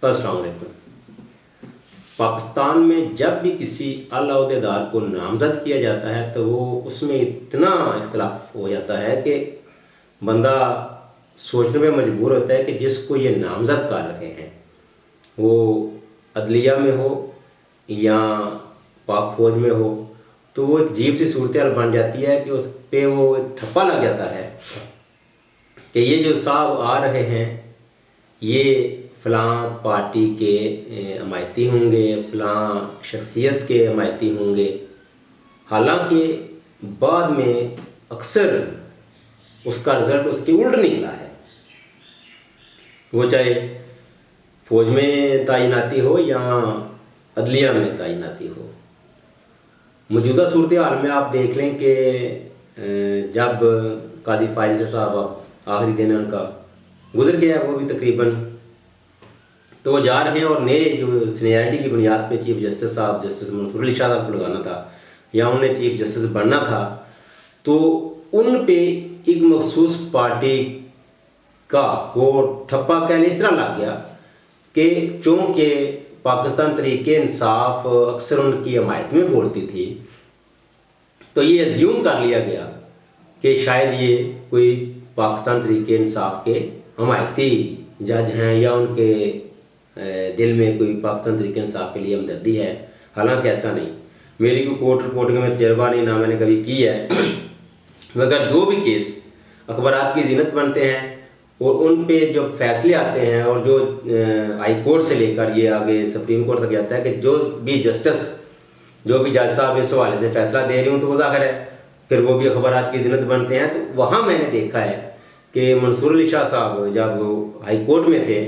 अस्सलाम वालेकुम। पाकिस्तान में जब भी किसी अलअहदेदार को नामजद किया जाता है तो वो उसमें इतना इख्तलाफ हो जाता है कि बंदा सोचने में मजबूर होता है कि जिसको ये नामजद कर रहे हैं वो अदलिया में हो या पाक फौज में हो, तो वो एक अजीब सी सूरत हाल बन जाती है कि उस पर वो एक ठप्पा लग जाता है कि ये जो साहब आ रहे हैं ये फ़लाँ पार्टी के हमायती होंगे, फ़लाँ शख्सियत के हमायती होंगे। हालांकि बाद में अक्सर उसका रिज़ल्ट उसके उल्ट निकला है। वो चाहे फ़ौज में तैनाती हो या अदलिया में तैनाती हो। मौजूदा सूरत हाल में आप देख लें कि जब काजी फाइज़ साहब आखिरी दिन उनका गुजर गया, वो भी तकरीबन, तो वो जा रहे हैं और नए जो सीनियरिटी की बुनियाद पे चीफ जस्टिस साहब जस्टिस मंसूर अली शाह साहब को लगाना था या उन्हें चीफ जस्टिस बनना था, तो उन पे एक मखसूस पार्टी का वो ठप्पा कहने इस तरह लग गया कि चूँकि पाकिस्तान तरीके इंसाफ अक्सर उनकी हमायत में बोलती थी, तो ये अज्यूम कर लिया गया कि शायद ये कोई पाकिस्तान तरीके इंसाफ के हमायती जज हैं या उनके दिल में कोई पाकिस्तान तरीके इंसाफ के लिए हमदर्दी है। हालांकि ऐसा नहीं, मेरी कोई कोर्ट रिपोर्टिंग में तजर्बा नहीं, ना मैंने कभी की है, मगर जो भी केस अखबारात की जीनत बनते हैं और उन पे जो फैसले आते हैं और जो हाई कोर्ट से लेकर ये आगे सुप्रीम कोर्ट तक जाता है कि जो भी जस्टिस जो भी जज साहब इस हवाले से फैसला दे रहे हूँ तो वो ज़ाहिर है फिर वो भी अखबारात की जीनत बनते हैं। तो वहाँ मैंने देखा है कि मंसूर अली शाह साहब जब हाई कोर्ट में थे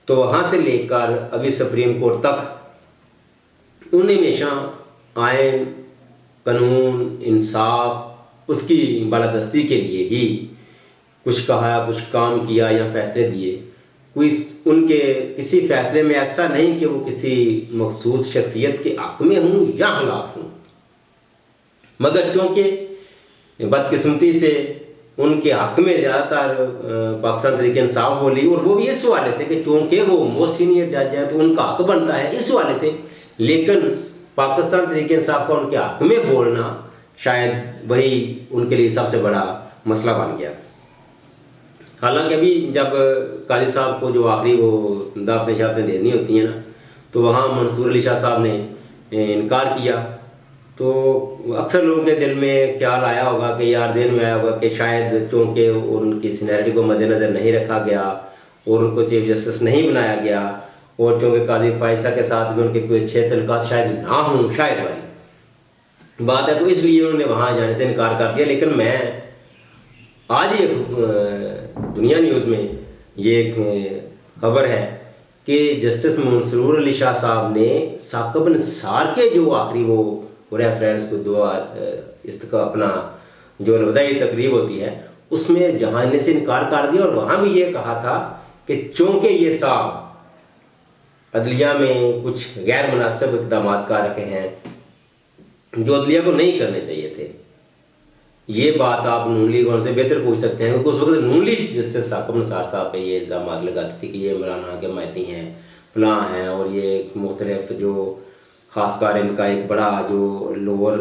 तो वहाँ से लेकर अभी सुप्रीम कोर्ट तक उन्हें हमेशा आयन, कानून, इंसाफ उसकी बालादस्ती के लिए ही कुछ कहा, कुछ काम किया या फैसले दिए। कोई उनके किसी फैसले में ऐसा नहीं कि वो किसी मखसूस शख्सियत के हक़ में हूँ या खिलाफ हूँ, मगर क्योंकि बदकिस्मती से उनके हक़ में ज़्यादातर पाकिस्तान तरीके इंसाफ बोली, और वो भी इस हवाले से कि चूँकि वो मोस्ट सीनियर जज हैं तो उनका हक़ बनता है इस हवाले से। लेकिन पाकिस्तान तरीके इंसाफ का उनके हक़ में बोलना शायद वही उनके लिए सबसे बड़ा मसला बन गया। हालांकि अभी जब काजी साहब को जो आखिरी वो दावतें शावतें देनी होती हैं ना, तो वहाँ मंसूर अली शाह साहब ने इनकार किया, तो अक्सर लोगों के दिल में ख्याल आया होगा कि यार दिन में आया होगा कि शायद चूँकि उनकी सीनियरिटी को मद्देनज़र नहीं रखा गया और उनको चीफ जस्टिस नहीं बनाया गया, और चूँकि काजी फाइज़ के साथ भी उनके कोई अच्छे तल्लुकात शायद ना हों, शायद वाली बात है, तो इसलिए उन्होंने वहाँ जाने से इनकार कर दिया। लेकिन मैं आज ये दुनिया न्यूज़ में ये एक खबर है कि जस्टिस मंसूर अली शाह साहब ने साकिब निसार के जो आखिरी वो रेफरेंस को दुआ इसका अपना जो अलविदाई तकरीब होती है उसमें जहाने से इनकार कर दिया, और वहाँ भी ये कहा था कि चूँकि ये साहब अदलिया में कुछ गैर मुनासिब इक़दाम कर रखे हैं जो अदलिया को नहीं करने चाहिए थे। ये बात आप नून लीग से बेहतर पूछ सकते हैं, क्योंकि उस वक्त नून लीग जस्टिस साकिब निसार साहब पे ये इल्ज़ाम लगाती थी कि ये मौलाना के हमायती हैं, फलां हैं, और ये मुख्तलिफ जो ख़ासकर इनका एक बड़ा जो lower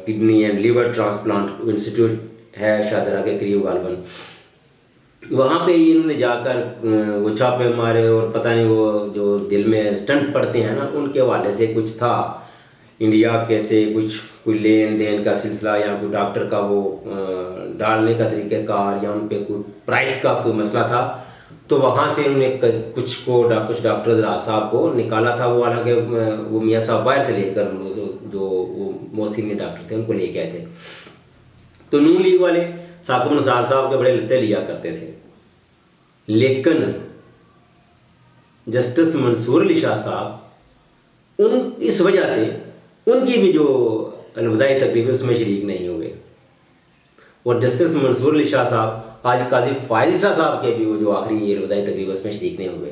kidney and liver transplant institute है शाहदरा के करीब गालबन, वहाँ पे इन्होंने जाकर वो छापे मारे, और पता नहीं वो जो दिल में स्टंट पड़ते हैं ना उनके हवाले से कुछ था, इंडिया कैसे कुछ कोई लेन देन का सिलसिला या कोई डॉक्टर का वो डालने का तरीक़ेकार या उन पे कोई प्राइस का कोई मसला था, तो वहाँ से उन्होंने कुछ डॉक्टर साहब को निकाला था। वो हालांकि वो मियाँ साहब बाहर से लेकर जो वो मोस्ट सीनियर डॉक्टर थे उनको लेके आए थे। तो नून लीग वाले साकिब निसार साहब के बड़े लत्ते लिया करते थे, लेकिन जस्टिस मंसूर अली शाह साहब उन इस वजह से उनकी भी जो अलविदाई तकरीब उसमें शरीक नहीं हुए, और जस्टिस मंसूर अली शाह साहब आज काजी फाइज़ शाह साहब के भी वो जो आखिरी अलविदाई तकरीब उसमें शरीक नहीं हुए।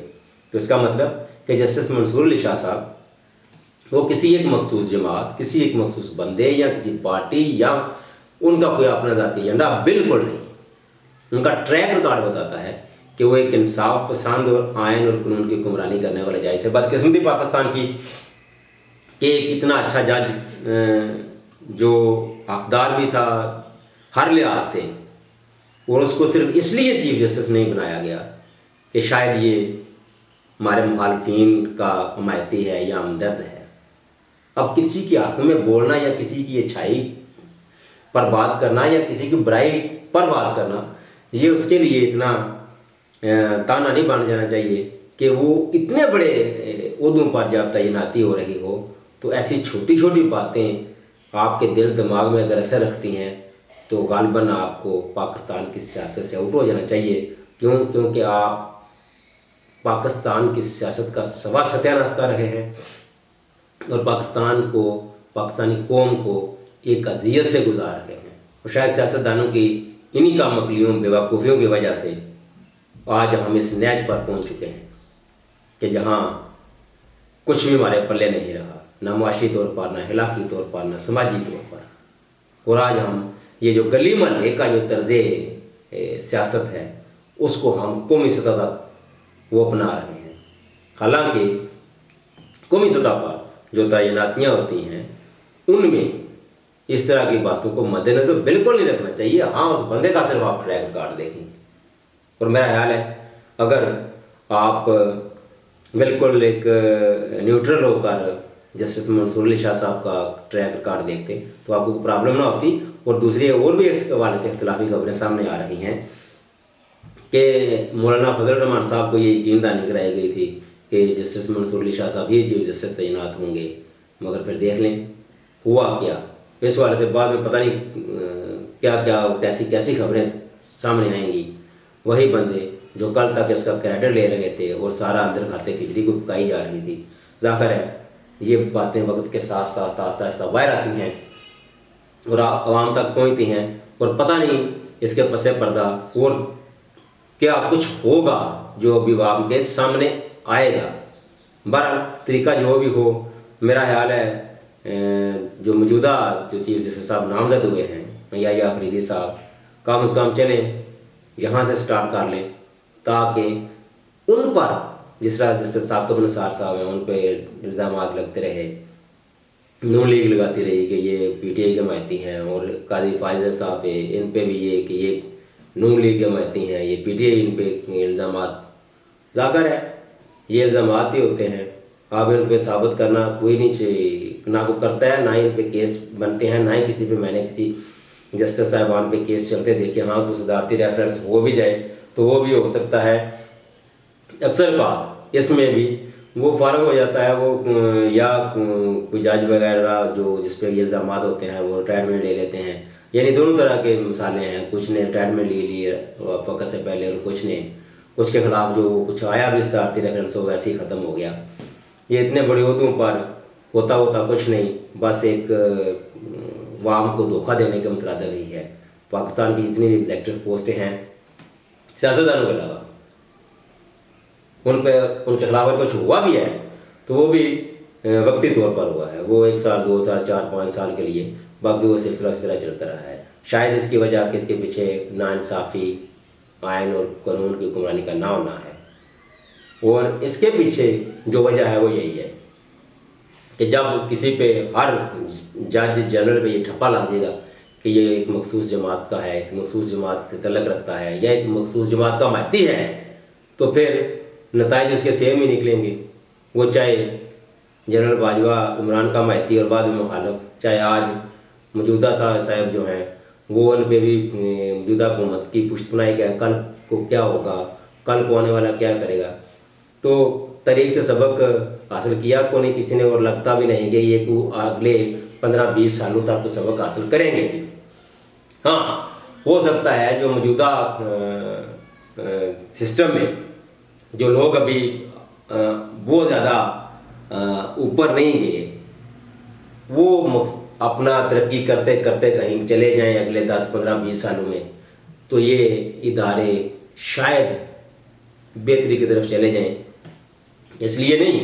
तो इसका मतलब कि जस्टिस मंसूर अली शाह साहब वो किसी एक मखसूस जमात, किसी एक मखसूस बंदे या किसी पार्टी या उनका कोई अपना ज़ाती एजेंडा बिल्कुल नहीं। उनका ट्रैक रिकॉर्ड बताता है कि वो एक इंसाफ पसंद और आयन और कानून की हुक्मरानी करने वाले जज थे। बदकिस्मती पाकिस्तान की कि एक इतना अच्छा जज जो हकदार भी था हर लिहाज से, और उसको सिर्फ इसलिए चीफ जस्टिस नहीं बनाया गया कि शायद ये हमारे मुखालफिन का हमायती है या हमदर्द है। अब किसी के हक में बोलना या किसी की अच्छाई पर बात करना या किसी की बुराई पर बात करना, ये उसके लिए इतना ताना नहीं बन जाना चाहिए कि वो इतने बड़े ओहदों पर जब तैनाती हो रही हो तो ऐसी छोटी छोटी बातें आपके दिल दिमाग में अगर असर रखती हैं तो गालिबन आपको पाकिस्तान की सियासत से आउट हो जाना चाहिए। क्योंकि आप पाकिस्तान की सियासत का सवा सत्यानाश कर रहे हैं और पाकिस्तान को, पाकिस्तानी कौम को एक अजियत से गुजार रहे हैं। और शायद सियासतदानों की इन्हीं काम अकलियों बेवकूफ़ियों की वजह से आज हम इस नैज पर पहुंच चुके हैं कि जहां कुछ भी हमारे पल्ले नहीं रहा, ना मुआशी तौर पर, ना इखलाकी तौर पर, ना समाजी तौर पर। और आज हम ये जो गली मोहल्ले का जो तर्ज़े सियासत है उसको हम कौमी सतह तक वो अपना रहे हैं। हालांकि कौमी सतह पर जो तैनातियाँ होती हैं उनमें इस तरह की बातों को मद्देनजर बिल्कुल नहीं रखना चाहिए। हाँ, उस बंदे का सिर्फ आप ट्रैक रिकॉर्ड देखें, और मेरा ख्याल है अगर आप बिल्कुल एक न्यूट्रल होकर जस्टिस मंसूर अली शाह साहब का ट्रैक रिकॉर्ड देखते तो आपको प्रॉब्लम ना होती। और दूसरी और भी इस हवाले से इख्तिलाफी खबरें सामने आ रही हैं कि मौलाना फजल रहमान साहब को ये यकीन दहानी कराई गई थी कि जस्टिस मंसूर अली शाह साहब ही चीफ जस्टिस तैनात होंगे, मगर फिर देख लें हुआ क्या। इस वाले से बाद में पता नहीं क्या क्या कैसी कैसी खबरें सामने आएंगी। वही बंदे जो कल तक इसका क्रेडिट ले रहे थे और सारा अंदर खाते खिचड़ी को पकाई जा रही थी, जाहिर है ये बातें वक्त के साथ साथ आहिस्ता आहिस्ता बाहर आती हैं और आवाम तक पहुँचती हैं, और पता नहीं इसके पसे पर्दा और क्या कुछ होगा जो अभी आवाम के सामने आएगा। बहरहाल तरीका जो भी हो, मेरा ख्याल है जो मौजूदा जो चीफ जस्टिस साहब नामजद हुए हैं या अफरीदी साहब, कम अज़ कम चलें यहाँ से स्टार्ट कर लें ताकि उन पर जिस तरह जस्टिस साकिब निसार साहब हैं उन पर इल्ज़ाम लगते रहे, नून लीग लगाती रही कि ये पीटीआई के हमायती हैं, और काजी फाइज़ साहब है इन पे भी ये कि ये नून लीग के हमायती हैं, ये पीटीआई इन पे इल्ज़ाम, जाकर है ये इल्ज़ाम ही होते हैं। अब इन पे साबित करना कोई नहीं चाहिए, ना को करता है, ना ही इन पे केस बनते हैं, ना ही किसी पे मैंने किसी जस्टिस साहिबान पे केस चलते देखे। हाँ, तो सदारती रेफरेंस हो भी जाए तो वो भी हो सकता है। अक्सर बात इसमें भी वो फारग हो जाता है, वो या कोई जज वगैरह जो जिस पे इल्ज़ाम होते हैं वो रिटायरमेंट ले लेते हैं। यानी दोनों तरह के मिसालें हैं, कुछ ने रिटायरमेंट ले ली वक्त से पहले और कुछ के ख़िलाफ़ जो कुछ आया भी सदारती रेफरेंस हो वैसे ही ख़त्म हो गया। ये इतने बड़े उहदों पर होता कुछ नहीं, बस एक वाम को धोखा देने के मुतरादिफ ही है। पाकिस्तान की जितनी भी एग्जेक्टिव पोस्टें हैं सियासतदानों के अलावा उनके खिलाफ अगर कुछ हुआ भी है तो वो भी वक्ती तौर पर हुआ है, वो 1 साल 2 साल 4-5 साल के लिए, बाकी वो सिलसिला इस तरह चलता रहा है। शायद इसकी वजह कि इसके पीछे नाइंसाफ़ी, आयन और कानून की हुक्मरानी का ना होना है, और इसके पीछे जो वजह है वो यही है कि जब किसी पे हर जज जनरल पे ये ठप्पा लग जाएगा कि ये एक मखसूस जमात का है, एक मखसूस जमात से तल्लक रखता है या एक मखसूस जमात का महती है, तो फिर नताइज उसके सेम ही निकलेंगे। वो चाहे जनरल बाजवा इमरान का महती और बाद में मुखालफ, चाहे आज मौजूदा साहब जो हैं वो उन पर भी मौजूदा हुकूमत की पुश्तपनाही क्या, कल को क्या होगा, कल को आने वाला क्या करेगा। तो तारीख से सबक हासिल किया को नहीं किसी ने, और लगता भी नहीं कि ये अगले 15-20 सालों तक तो सबक हासिल करेंगे भी। हाँ, हो सकता है जो मौजूदा सिस्टम में जो लोग अभी बहुत ज़्यादा ऊपर नहीं गए, वो अपना तरक्की करते करते कहीं चले जाएं अगले 10-15-20 सालों में, तो ये इदारे शायद बेहतरी की तरफ चले जाएं। इसलिए नहीं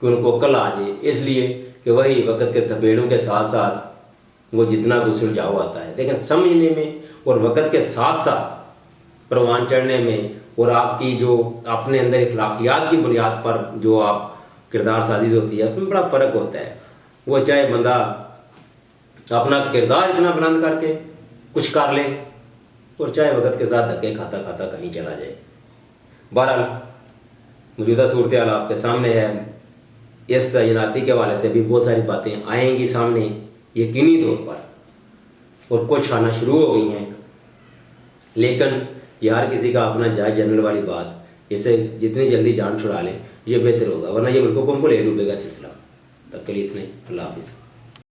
कि उनको अक्ल आ जाए, इसलिए कि वही वक्त के थपेड़ों के साथ साथ वो जितना कुछ सुलझाव आता है। लेकिन समझने में और वक्त के साथ साथ परवान चढ़ने में और आपकी जो अपने अंदर अखलाकियात की बुनियाद पर जो आप किरदार साजिश होती है उसमें बड़ा फ़र्क होता है। वो चाहे बंदा अपना किरदार इतना बुलंद करके कुछ कर ले और चाहे वक्त के साथ धक्के खाता खाता कहीं चला जाए। बहरहाल मौजूदा सूरत हाल आपके सामने है। इस तैनाती के हवाले से भी बहुत सारी बातें आएंगी सामने यकीनी तौर पर, और कुछ आना शुरू हो गई हैं, लेकिन ये हर किसी का अपना जायज़ जनरल वाली बात, इसे जितनी जल्दी जान छुड़ा लें ये बेहतर होगा, वरना ये मुल्कों को हमको ले डूबेगा सिलसिला। तब के लिए इतने, अल्लाह हाफिज़।